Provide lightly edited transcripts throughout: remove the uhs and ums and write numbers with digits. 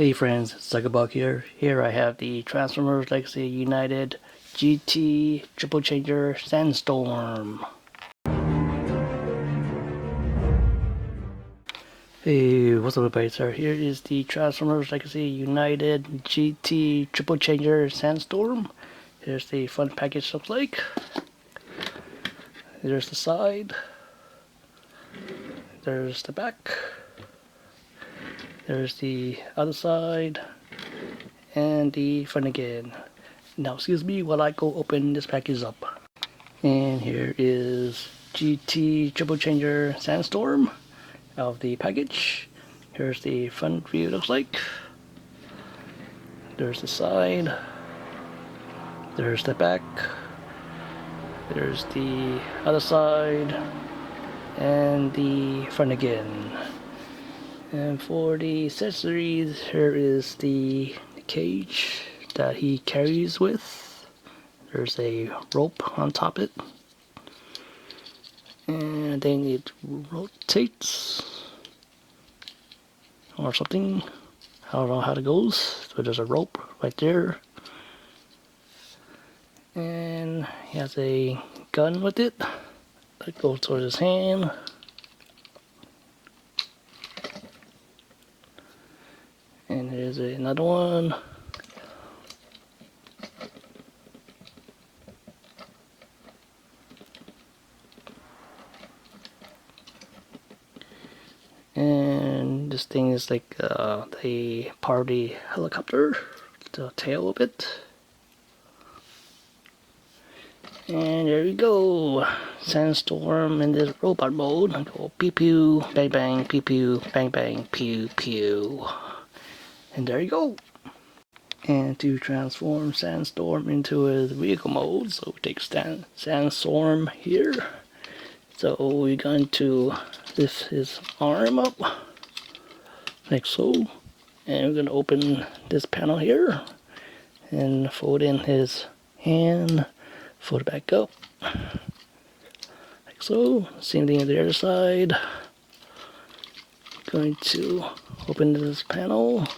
Hey friends, it's Zuckerberg here. Here I have the Transformers Legacy United GT Triple Changer Sandstorm. Hey, what's up everybody? So here is the Transformers Legacy United GT Triple Changer Sandstorm. Here's the front package looks like. There's the side. There's the back. There's the other side. And the front again. Now excuse me while I go open this package up. And here is GT Triple Changer Sandstorm of the package. Here's the front view looks like. There's the side. There's the back. There's the other side. And the front again. And for the accessories, here is the cage that he carries with. There's a rope on top of it. And then it rotates or something. I don't know how it goes. So there's a rope right there. And he has a gun with it that goes towards his hand. And here's another one. And this thing is like the party helicopter, the tail of it. And there we go, Sandstorm in this robot mode. Go pew pew, bang bang, pew pew, bang bang, pew pew. And there you go. And to transform Sandstorm into his vehicle mode, so we take Sandstorm here. So we're going to lift his arm up, like so. And we're going to open this panel here and fold in his hand, fold it back up, like so. Same thing on the other side. Going to open this panel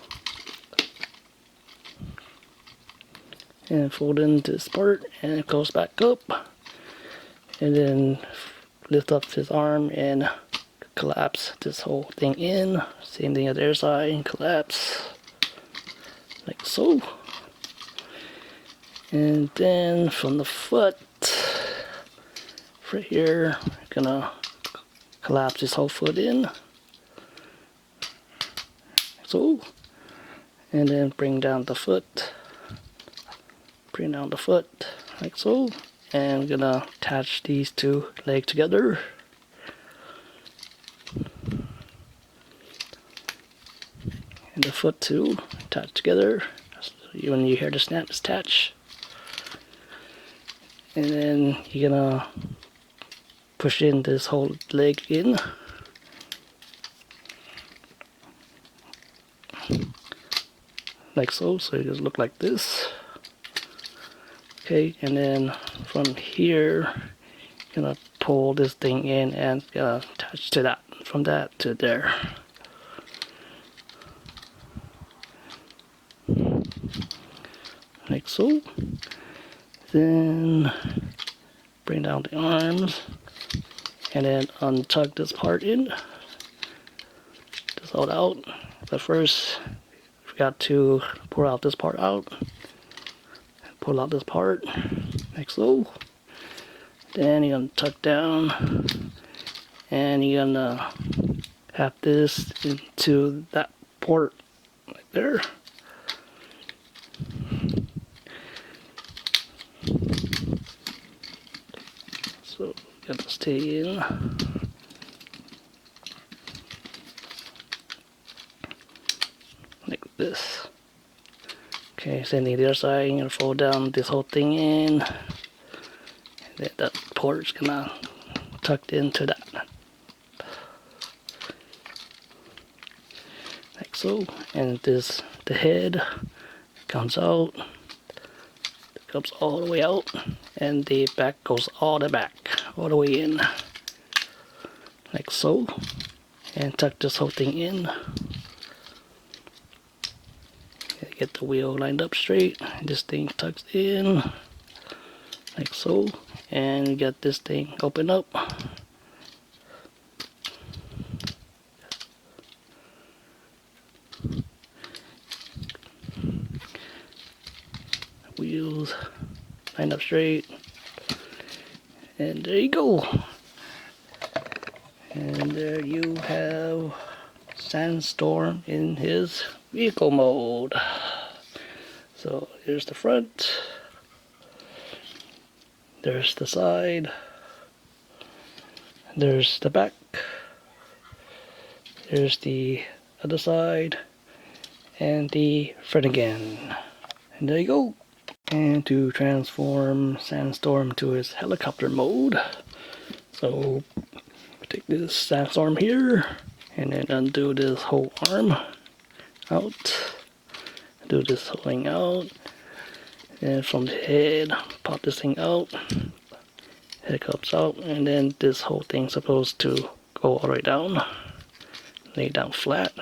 and fold in this part, and it goes back up, and then lift up his arm and collapse this whole thing in. Same thing on the other side, collapse like so. And then from the foot right here, gonna collapse this whole foot in like so, and then bring down the foot. Bring down the foot like so, and I'm gonna attach these two legs together. And the foot too, attach together. So when you hear the snap, it's attached. And then you're gonna push in this whole leg in. Like so, so it just look like this. Okay, and then from here, gonna pull this thing in and attach to that, from that to there. Like so. Then bring down the arms and then untug this part in. Just hold out. But first, we got to pull out this part out. Pull out this part, like so. Then you're gonna tuck down, and you're gonna have this into that port, like there. So gotta stay in. Like this. Okay, same thing the other side. You're gonna fold down this whole thing in. And then that port's gonna tuck into that. Like so. And this, the head comes out. It comes all the way out. And the back goes all the back, all the way in. Like so. And tuck this whole thing in. get the wheel lined up straight. This thing tucks in like so, and you get this thing open up. Wheels lined up straight, and there you go. And there you have Sandstorm in his vehicle mode. So here's the front, there's the side, there's the back, there's the other side, and the front again. And there you go. And to transform Sandstorm to his helicopter mode, so take this Sandstorm here and then undo this whole arm out, do this whole thing out, and from the head pop this thing out, head comes out, and then this whole thing's supposed to go all the way down, lay down flat.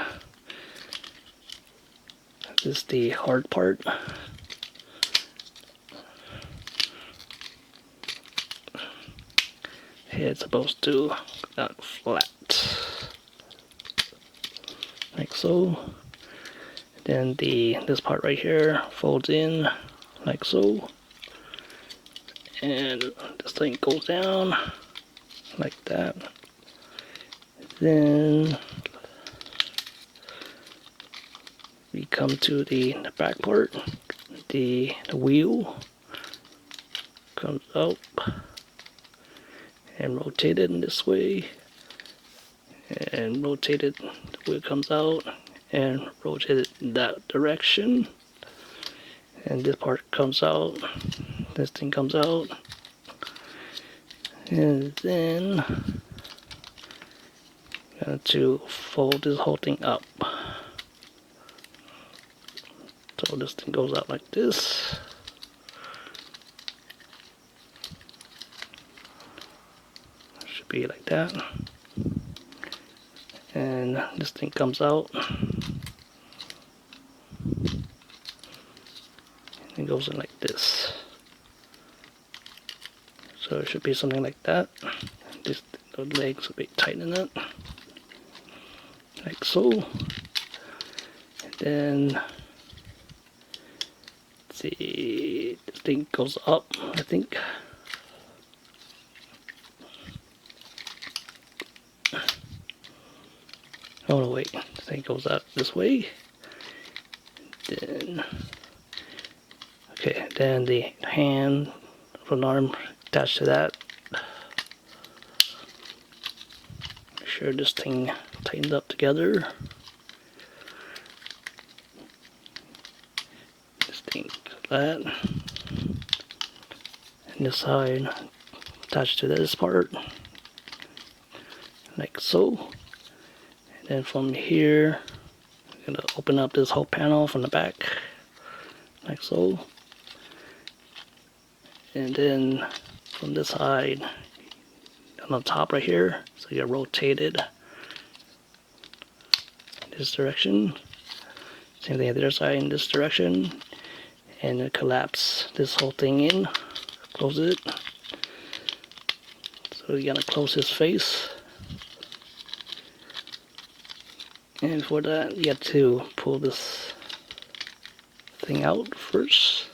This is the hard part. Head's supposed to go down flat, like so. Then this part right here folds in like so, and this thing goes down like that. Then we come to the back part. The wheel comes up and rotate it in this way, and rotate it, the wheel comes out and rotate it in that direction, and this part comes out, this thing comes out, and then I'm going to fold this whole thing up. So this thing goes out like this. Should be like that. And this thing comes out. It goes in like this. So it should be something like that. This, the legs will be tight in it. Like so. And then see, this thing goes up, I think. Oh no, wait, this thing goes out this way. Then, okay, then the hand of an arm attached to that. Make sure this thing tightens up together. This thing like that. And this side attached to this part, like so. And then from here, I'm gonna open up this whole panel from the back, like so. And then from this side, on the top right here, so you rotate it this direction. Same thing at the other side in this direction, and then collapse this whole thing in, close it. So you're gonna close his face. And for that, you have to pull this thing out first.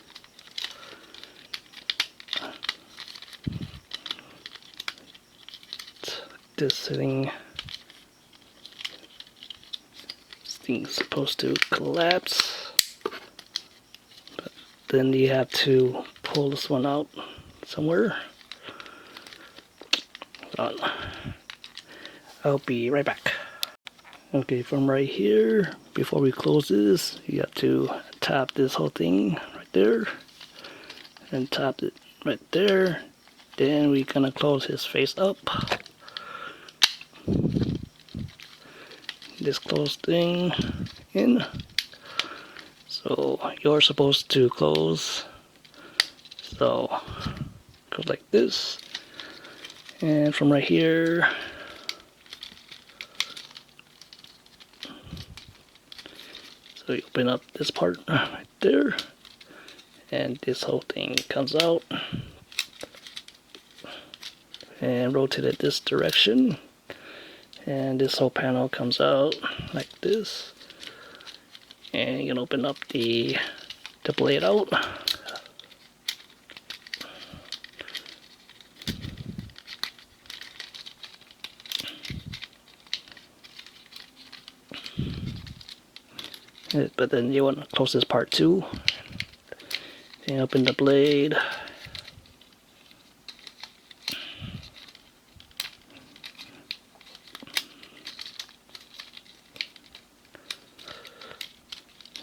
This thing's supposed to collapse, but then you have to pull this one out somewhere. Hold on. I'll be right back. Okay, from right here, before we close this, you have to tap this whole thing right there, and tap it right there. Then we're gonna close his face up. This close thing in. So you're supposed to close. So go like this, and from right here, So you open up this part right there, and this whole thing comes out, and rotate it this direction, and this whole panel comes out like this, and you can open up the blade out. But then you want to close this part too, and open the blade.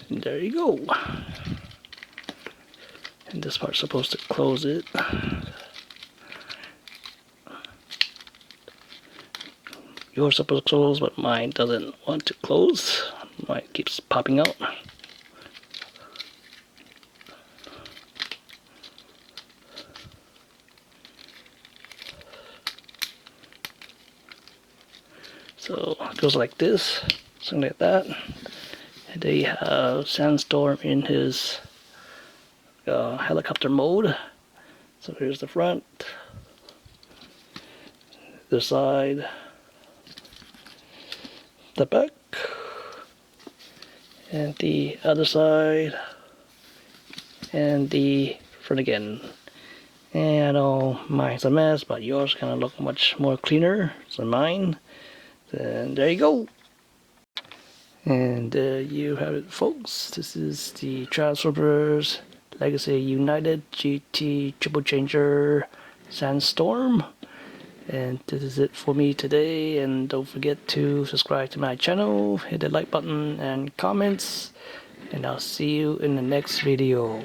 And there you go. And this part's supposed to close it. Yours supposed to close, but mine doesn't want to close. Mine keeps popping out. So it goes like this, something like that. And they have Sandstorm in his helicopter mode. So here's the front, the side, the back, and the other side, and the front again. And I know mine's a mess, but yours kind of look much more cleaner than mine. And there you go. And there you have it, folks. This is the Transformers Legacy United GT Triple Changer Sandstorm. And this is it for me today. And don't forget to subscribe to my channel, hit the like button and comments. And I'll see you in the next video.